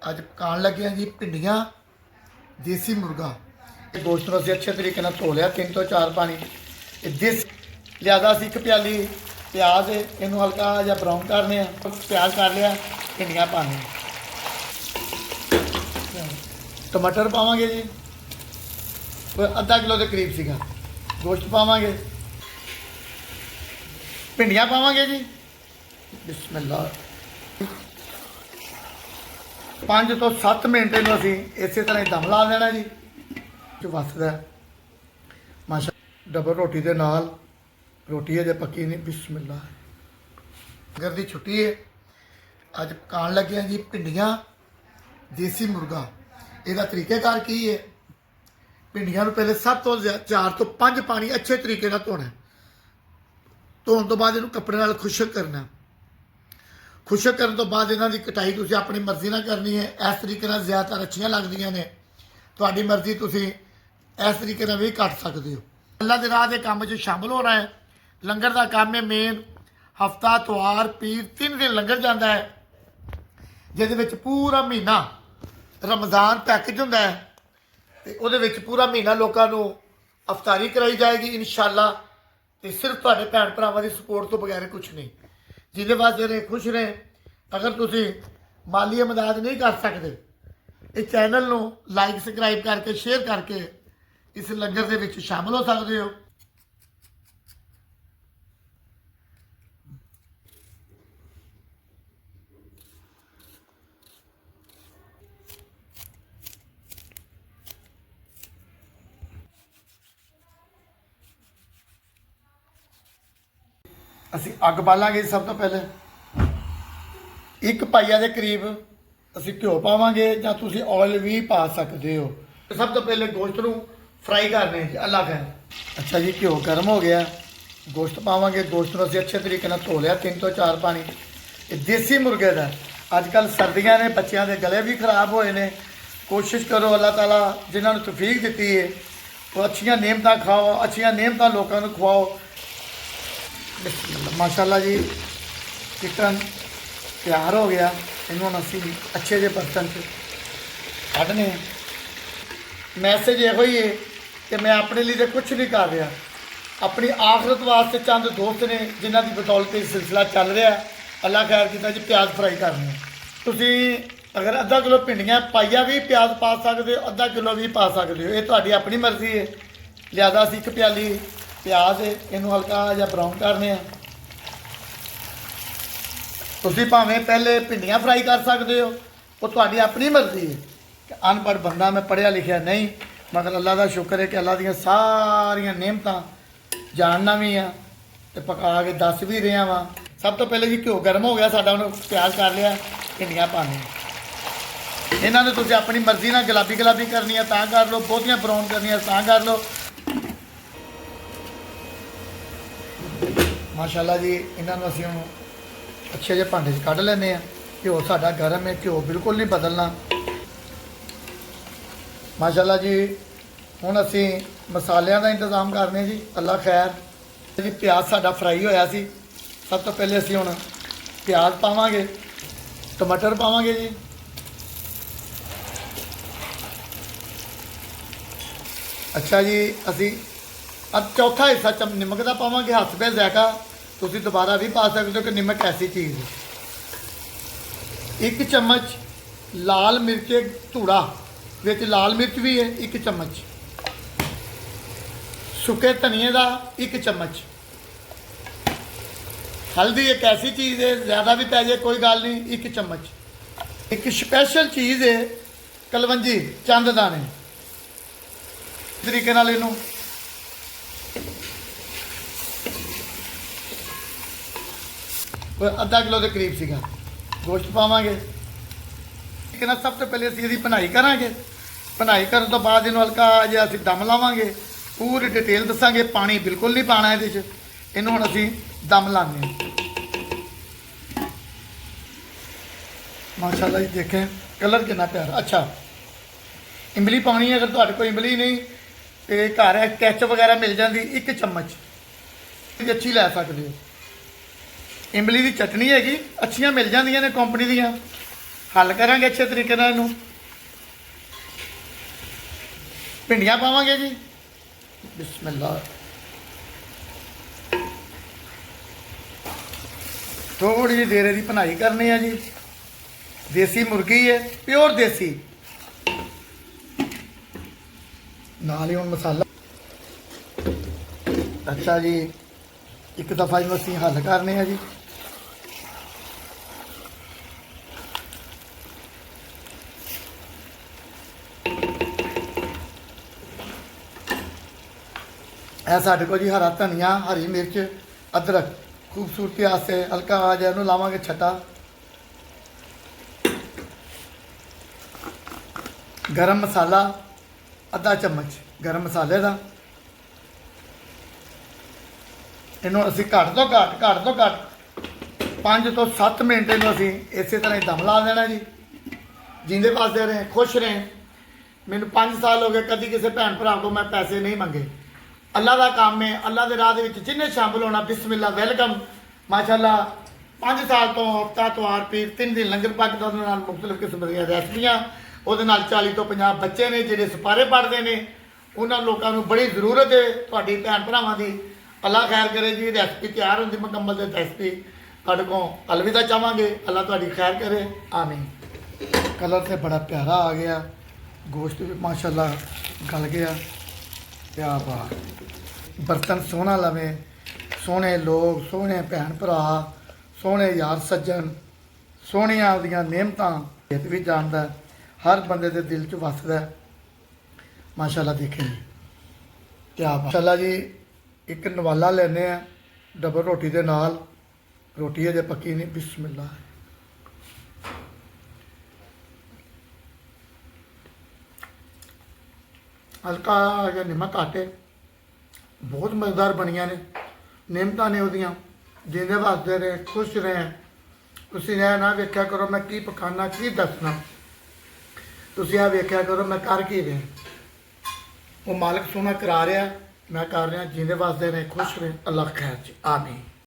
ਅੱਜ ਪਕਾਉਣ ਲੱਗੇ ਹਾਂ ਜੀ ਭਿੰਡੀਆਂ देसी मुर्गा। गोश्त ਨੂੰ ਅਸੀਂ अच्छे तरीके ਨਾਲ ਧੋ ਲਿਆ 3 ਤੋਂ 4 पानी। देसी लिहाजा ਅਸੀਂ एक प्याली प्याज ਇਹਨੂੰ हल्का ਜਿਹਾ ब्राउन करने प्याज कर लिया। ਭਿੰਡੀਆਂ पाने टमाटर पावांगे जी आधा किलो के करीब सीगा। गोश्त पावांगे ਭਿੰਡੀਆਂ पावांगे जी बिस्मिल्लाह। 5 ਤੋਂ 7 ਮਿੰਟ ਇਹਨੂੰ ਅਸੀਂ ਇਸੇ ਤਰ੍ਹਾਂ ਹੀ ਦਮ ਲਾ ਦੇਣਾ ਜੀ। ਜੋ ਵਸਦਾ ਮਾਸ਼ਾ ਡਬਲ ਰੋਟੀ ਦੇ ਨਾਲ ਰੋਟੀ ਅਜੇ ਪੱਕੀ ਨਹੀਂ। ਬਿਸਮਿਲ੍ਲਾ। ਘਰ ਦੀ ਛੁੱਟੀ ਹੈ ਅੱਜ ਪਕਾਉਣ ਲੱਗੇ ਹਾਂ ਜੀ ਭਿੰਡੀਆਂ देसी मुर्गा। ਇਹਦਾ ਤਰੀਕੇਕਾਰ ਕੀ ਹੈ? ਭਿੰਡੀਆਂ ਨੂੰ ਪਹਿਲੇ 7 ਤੋਂ 4 ਤੋਂ 5 ਪਾਣੀ ਅੱਛੇ ਤਰੀਕੇ ਨਾਲ ਧੋਣਾ। ਧੋਣ ਤੋਂ ਬਾਅਦ ਇਹਨੂੰ ਕੱਪੜੇ ਨਾਲ ਖੁਸ਼ਕ ਕਰਨਾ। ਖੁਸ਼ਕ ਕਰਨ ਤੋਂ ਬਾਅਦ ਇਹਨਾਂ ਦੀ ਕਟਾਈ ਤੁਸੀਂ ਆਪਣੀ ਮਰਜ਼ੀ ਨਾਲ ਕਰਨੀ ਹੈ। ਇਸ ਤਰੀਕੇ ਨਾਲ ਜ਼ਿਆਦਾਤਰ ਅੱਛੀਆਂ ਲੱਗਦੀਆਂ ਨੇ। ਤੁਹਾਡੀ ਮਰਜ਼ੀ, ਤੁਸੀਂ ਇਸ ਤਰੀਕੇ ਨਾਲ ਵੀ ਕੱਟ ਸਕਦੇ ਹੋ। ਅੱਲਾ ਦੇ ਰਾਹ ਦੇ ਕੰਮ 'ਚ ਸ਼ਾਮਲ ਹੋਣਾ ਹੈ। ਲੰਗਰ ਦਾ ਕੰਮ ਹੈ ਮੇਨ। ਹਫਤਾ ਇਤਵਾਰ ਪੀਰ 3 ਦਿਨ ਲੰਗਰ ਜਾਂਦਾ ਹੈ, ਜਿਹਦੇ ਵਿੱਚ ਪੂਰਾ ਮਹੀਨਾ ਰਮਜ਼ਾਨ ਪੈਕੇਜ ਹੁੰਦਾ ਹੈ ਤੇ ਉਹਦੇ ਵਿੱਚ ਪੂਰਾ ਮਹੀਨਾ ਲੋਕਾਂ ਨੂੰ ਅਫਤਾਰੀ ਕਰਾਈ ਜਾਏਗੀ ਇਨਸ਼ਾਅੱਲਾ। ਤੇ ਸਿਰਫ ਤੁਹਾਡੇ ਭੈਣ ਭਰਾਵਾਂ ਦੀ ਸਪੋਰਟ ਤੋਂ ਬਗੈਰ ਕੁਝ ਨਹੀਂ। ਜਿਹਦੇ ਵਾਸਤੇ ਨੇ ਖੁਸ਼ ਨੇ। ਅਗਰ ਤੁਸੀਂ ਮਾਲੀ ਇਮਦਾਦ ਨਹੀਂ ਕਰ ਸਕਦੇ, ਇਹ ਚੈਨਲ ਨੂੰ ਲਾਈਕ ਸਬਸਕ੍ਰਾਈਬ ਕਰਕੇ ਸ਼ੇਅਰ ਕਰਕੇ ਇਸ ਲੰਗਰ ਦੇ ਵਿੱਚ ਸ਼ਾਮਲ ਹੋ ਸਕਦੇ ਹੋ। ਅਸੀਂ ਅੱਗ ਬਾਲਾਂਗੇ। ਸਭ ਤੋਂ ਪਹਿਲੇ 1 ਪਾਈਆ ਦੇ ਕਰੀਬ ਅਸੀਂ ਘਿਓ ਪਾਵਾਂਗੇ ਜਾਂ ਤੁਸੀਂ ਆਇਲ ਵੀ ਪਾ ਸਕਦੇ ਹੋ। ਸਭ ਤੋਂ ਪਹਿਲੇ ਗੋਸ਼ਤ ਨੂੰ ਫਰਾਈ ਕਰਨੇ ਜੀ। ਅੱਲਾ ਖੈਰ। ਅੱਛਾ ਜੀ, ਘਿਓ ਗਰਮ ਹੋ ਗਿਆ, ਗੋਸ਼ਤ ਪਾਵਾਂਗੇ। ਗੋਸ਼ਤ ਨੂੰ ਅਸੀਂ ਅੱਛੇ ਤਰੀਕੇ ਨਾਲ ਧੋ ਲਿਆ 3 ਤੋਂ 4 ਪਾਣੀ। ਇਹ ਦੇਸੀ ਮੁਰਗੇ ਦਾ। ਅੱਜ ਕੱਲ੍ਹ ਸਰਦੀਆਂ ਨੇ, ਬੱਚਿਆਂ ਦੇ ਗਲੇ ਵੀ ਖਰਾਬ ਹੋਏ ਨੇ। ਕੋਸ਼ਿਸ਼ ਕਰੋ ਅੱਲਾਹ ਤਾਲਾ ਜਿਨ੍ਹਾਂ ਨੂੰ ਤੌਫੀਕ ਦਿੱਤੀ ਹੈ ਉਹ ਅੱਛੀਆਂ ਨਿਯਮਤਾਂ ਖਾਓ, ਅੱਛੀਆਂ ਨਿਯਮਤਾਂ ਲੋਕਾਂ ਨੂੰ ਖਵਾਓ। माशाल्लाह जी चिकन तैयार हो गया। इन्हों असी अच्छे जे बर्तन से कढ़ने। मैसेज यो ही है कि मैं अपने लिए तो कुछ नहीं कर रहा, अपनी आखरत वास्ते चंद दोस्त ने जिन्हों की बदौलत सिलसिला चल रहा। अल्लाह खैर किया जी। प्याज फ्राई करने तुसी अगर आधा किलो भिंडियां पाइया भी प्याज पा सकते हो, आधा किलो भी पा सकते हो, ये तुहाडी अपनी मर्जी है। लिहाजा असी एक प्याली प्याज इनू हल्का जिहा ब्राउन करने। तुसीं भावें पहले भिंडियां फ्राई कर सकते हो, वो तुहाडी अपनी मर्जी है। कि अनपढ़ बंदा, मैं पढ़िया लिखिया नहीं, मगर अल्लाह का शुक्र है कि अल्लाह दियां सारियां नेमतां जानना भी आ ते पका के दस भी रहा वा। सब तो पहले जी घ्यो गर्म हो गया साडा, उन्होंने प्याज कर लिया। भिंडियां पाने इन्हां नूं तुसीं अपनी मर्जी नाल गुलाबी गुलाबी करनी है तां कर लो, बहुतियां ब्राउन करनी है तां कर लो। माशाल्लाह जी इन्हों असी हम अच्छे जे भांडे कढ़ लेने। घ्यो साडा गर्म है, घ्यो बिल्कुल नहीं बदलना। माशाल्लाह जी हुण असी मसालियां का इंतजाम करने जी। अल्लाह खैर जी। प्याज साडा फ्राई होया सी। सब तो पहले असी हुण प्याज पावांगे, टमाटर पावांगे जी। अच्छा जी, असी अब चौथा हिस्सा नमक का पावांगे। हथ पे जायका तुसी दोबारा भी पा सकते हो कि नमक ऐसी चीज़ है। 1 चम्मच लाल मिर्च धूड़ा, विच लाल मिर्च भी है 1 चम्मच। सुके धनिए का 1 चम्मच। हल्दी एक ऐसी चीज़ है, ज़्यादा भी पै जाए कोई गल नहीं, 1 चम्मच। एक स्पैशल चीज़ है कलवंजी, चंद दाने। तरीके नाल इनू आधा किलो के करीब सीगा। गोश्त पावांगे। सब तो पहले असीं भुनाई करांगे। भुनाई करन तो बाद इनू हल्का जिहा असीं दम लावांगे। पूरी डिटेल दसांगे, पानी बिल्कुल नहीं पाना इहदे च। इनू हुण असीं दम लाने। माशाल्लाह जी देखें कलर कितना प्यारा। अच्छा, इमली पानी है, अगर तुहाडे कोल इमली नहीं तो घर कैचअप वगैरह मिल जाती 1 चम्मच अच्छी लै सकते हो। इमली की चटनी हैगी, अच्छियाँ मिल जांदियां ने कंपनी दियां। ਹੱਲ ਕਰਾਂਗੇ ਅੱਛੇ ਤਰੀਕੇ ਨਾਲ ਇਹਨੂੰ। ਭਿੰਡੀਆਂ ਪਾਵਾਂਗੇ ਜੀ, ਬਿਸਮਿਲ੍ਲਾ। ਥੋੜੀ ਜਿਹੀ ਦੇਰ ਦੀ ਭੁਨਾਈ ਕਰਨੀ ਹੈ ਜੀ। ਦੇਸੀ ਮੁਰਗੀ ਹੈ, ਪਿਓਰ ਦੇਸੀ। ਨਾਲ ਹੀ ਹੁਣ ਮਸਾਲਾ। ਅੱਛਾ ਜੀ, ਇੱਕ ਦਫਾ ਇਹਨੂੰ ਅਸੀਂ ਹੱਲ ਕਰਨੇ ਆ ਜੀ। ਇਹ ਸਾਡੇ ਕੋਲ ਜੀ ਹਰਾ ਧਨੀਆ, ਹਰੀ ਮਿਰਚ, ਅਦਰਕ ਖੂਬਸੂਰਤੀ ਵਾਸਤੇ ਹਲਕਾ ਜਿਹਾ ਇਹਨੂੰ ਲਾਵਾਂਗੇ ਛੱਟਾ। ਗਰਮ ਮਸਾਲਾ ਅੱਧਾ ਚਮਚ ਗਰਮ ਮਸਾਲੇ ਦਾ। ਇਹਨੂੰ ਅਸੀਂ ਘੱਟ ਤੋਂ ਘੱਟ 5 ਤੋਂ 7 ਮਿੰਟ ਇਹਨੂੰ ਅਸੀਂ ਇਸੇ ਤਰ੍ਹਾਂ ਹੀ ਦਮ ਲਾ ਦੇਣਾ ਜੀ। ਜਿੰਦੇ ਪਾਸੇ ਰਹੇ, ਖੁਸ਼ ਰਹੇ। ਮੈਨੂੰ 5 ਸਾਲ ਹੋ ਗਏ, ਕਦੀ ਕਿਸੇ ਭੈਣ ਭਰਾ ਕੋਲ ਮੈਂ ਪੈਸੇ ਨਹੀਂ ਮੰਗੇ। ਅੱਲਾ ਦਾ ਕੰਮ ਹੈ, ਅੱਲਾ ਦੇ ਰਾਹ ਦੇ ਵਿੱਚ ਜਿੰਨੇ ਸ਼ਾਮਲ ਹੋਣਾ, ਬਿਸਮਿਲ੍ਲਾ, ਵੈਲਕਮ। ਮਾਸ਼ਾਅੱਲਾ 5 ਸਾਲ ਤੋਂ ਹਫਤਾ ਤਵਾਰ ਪੀਰ 3 ਦਿਨ ਲੰਗਰ ਪਾਕ ਦਾ, ਉਹਦੇ ਨਾਲ ਮੁਖਤਲਿਫ ਕਿਸਮ ਦੀਆਂ ਰੈਸਪੀਆਂ। ਉਹਦੇ ਨਾਲ 40 ਤੋਂ 50 ਬੱਚੇ ਨੇ ਜਿਹੜੇ ਸਿਪਾਰੇ ਪੜ੍ਹਦੇ ਨੇ। ਉਹਨਾਂ ਲੋਕਾਂ ਨੂੰ ਬੜੀ ਜ਼ਰੂਰਤ ਹੈ ਤੁਹਾਡੀ ਭੈਣ ਭਰਾਵਾਂ ਦੀ। ਅੱਲਾ ਖੈਰ ਕਰੇ ਜੀ। ਰੈਸਪੀ ਤਿਆਰ ਹੁੰਦੀ ਮੁਕੰਮਲ ਤੇ ਰੈਸਪੀ ਤੁਹਾਡੇ ਕੋਲ ਅਲਵਿਦਾ ਚਾਹਾਂਗੇ। ਅੱਲਾ ਤੁਹਾਡੀ ਖੈਰ ਕਰੇ, ਆਮੀਨ। ਕਲਰ ਤੇ ਬੜਾ ਪਿਆਰਾ ਆ ਗਿਆ, ਗੋਸ਼ਤ ਵੀ ਮਾਸ਼ਾਅੱਲਾ ਗਲ ਗਿਆ। ਕਿਆ ਬਾਤ। ਬਰਤਨ ਸੋਹਣਾ ਲਵੇ, ਸੋਹਣੇ ਲੋਕ, ਸੋਹਣੇ ਭੈਣ ਭਰਾ, ਸੋਹਣੇ ਯਾਰ ਸੱਜਣ, ਸੋਹਣੀਆਂ ਉਹਦੀਆਂ ਨਿਯਮਤਾਂ। ਇਹ ਵੀ ਜਾਣਦਾ, ਹਰ ਬੰਦੇ ਦੇ ਦਿਲ 'ਚ ਵੱਸਦਾ ਮਾਸ਼ਾਅੱਲਾ। ਦੇਖੇ ਜੀ ਕਿਆ ਮਾਸ਼ਾਅੱਲਾ ਜੀ। ਇੱਕ ਨਵਾਲਾ ਲੈਨੇ ਆ ਡਬਲ ਰੋਟੀ ਦੇ ਨਾਲ। ਰੋਟੀ ਅਜੇ ਪੱਕੀ ਨਹੀਂ, ਬਿਸਮਿਲ੍ਲਾ। ਹਲਕਾ ਜਿਹਾ ਨਮਕ ਘੱਟ। ਬਹੁਤ ਮਜ਼ੇਦਾਰ ਬਣੀਆਂ ਨੇ, ਨਿਯਮਤਾਂ ਨੇ ਉਹਦੀਆਂ। ਜਿੰਦੇ ਵਾਸਤੇ ਰਹੇ, ਖੁਸ਼ ਰਹੇ। ਤੁਸੀਂ ਇਹ ਨਾ ਵੇਖਿਆ ਕਰੋ ਮੈਂ ਕੀ ਪਕਾਨਾ, ਕੀ ਦੱਸਣਾ। ਤੁਸੀਂ ਇਹ ਵੇਖਿਆ ਕਰੋ ਮੈਂ ਕਰ ਕੀ ਰਿਹਾ। ਉਹ ਮਾਲਕ ਸੋਹਣਾ ਕਰਾ ਰਿਹਾ, ਮੈਂ ਕਰ ਰਿਹਾ। ਜਿੰਦੇ ਵਾਸਤੇ ਰਹੇ, ਖੁਸ਼ ਰਹੇ। ਅੱਲਾ ਖੈਰ ਜੀ, ਆਮੀਨ।